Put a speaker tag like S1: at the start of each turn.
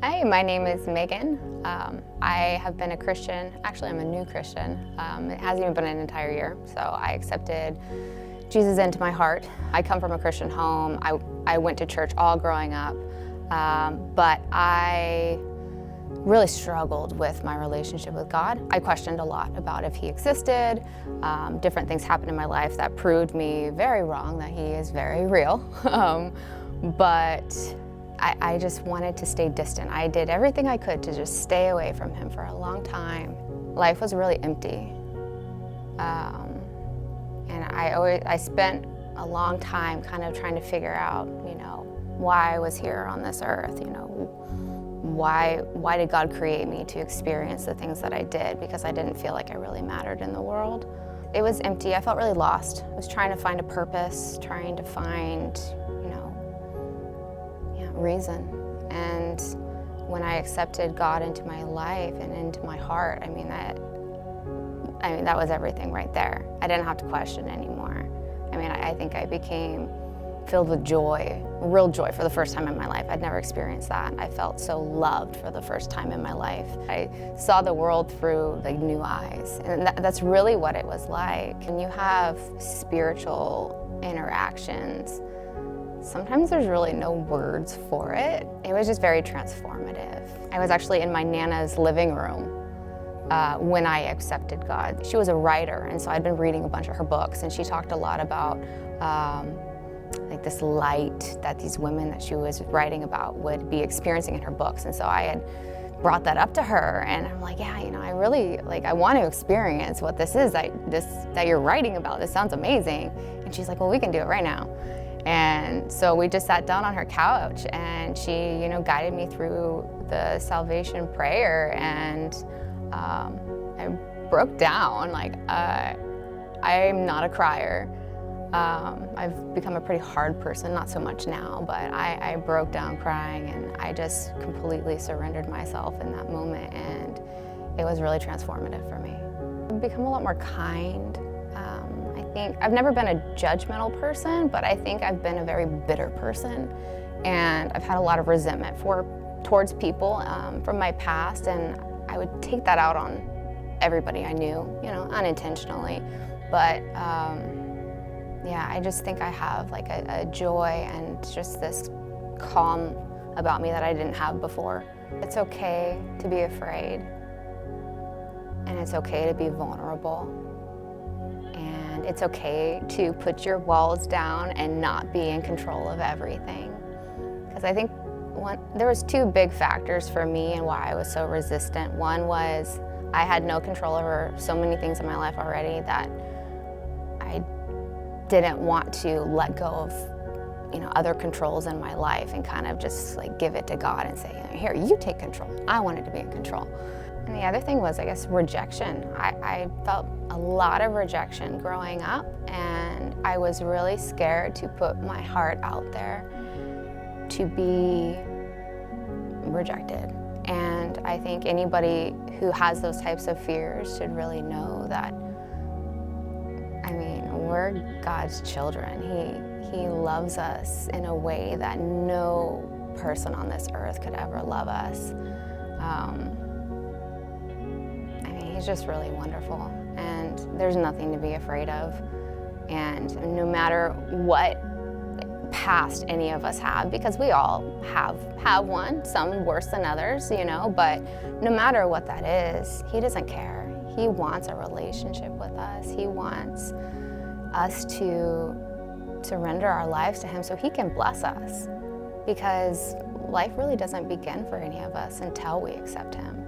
S1: Hi, my name is Megan. I have been a Christian. Actually, I'm a new Christian. It hasn't even been an entire year, so I accepted Jesus into my heart. I come from a Christian home. I went to church all growing up, but I really struggled with my relationship with God. I questioned a lot about if He existed. Different things happened in my life that proved me very wrong, that He is very real. But I just wanted to stay distant. I did everything I could to just stay away from Him for a long time. Life was really empty. And I spent a long time kind of trying to figure out, why I was here on this earth, why did God create me to experience the things that I did, because I didn't feel like I really mattered in the world. It was empty. I felt really lost. I was trying to find a purpose, trying to find, reason. And when I accepted God into my life and into my heart, that was everything right there. I didn't have to question anymore. I think I became filled with joy, real joy for the first time in my life. I'd never experienced that. I felt so loved for the first time in my life. I saw the world through new eyes, and that's really what it was like. When you have spiritual interactions, sometimes there's really no words for it. It was just very transformative. I was actually in my Nana's living room when I accepted God. She was a writer, and so I'd been reading a bunch of her books, and she talked a lot about this light that these women that she was writing about would be experiencing in her books. And so I had brought that up to her, and I'm like, I really, I want to experience what this is that you're writing about. This sounds amazing. And she's like, well, we can do it right now. And so we just sat down on her couch, and she, guided me through the salvation prayer, and I broke down. I'm not a crier. I've become a pretty hard person, not so much now, but I broke down crying, and I just completely surrendered myself in that moment, and it was really transformative for me. I've become a lot more kind. I've never been a judgmental person, but I think I've been a very bitter person, and I've had a lot of resentment towards people from my past, and I would take that out on everybody I knew, unintentionally. But I just think I have a joy and just this calm about me that I didn't have before. It's okay to be afraid, and it's okay to be vulnerable. And it's okay to put your walls down and not be in control of everything. Because I think there was two big factors for me and why I was so resistant. One was I had no control over so many things in my life already that I didn't want to let go of other controls in my life and kind of just give it to God and say, here, you take control. I wanted to be in control. And the other thing was, rejection. I felt a lot of rejection growing up, and I was really scared to put my heart out there to be rejected. And I think anybody who has those types of fears should really know that, we're God's children. He loves us in a way that no person on this earth could ever love us. He's just really wonderful, and there's nothing to be afraid of. And no matter what past any of us have, because we all have one, some worse than others, but no matter what that is, He doesn't care. He wants a relationship with us. He wants us to surrender our lives to Him so He can bless us, because life really doesn't begin for any of us until we accept Him.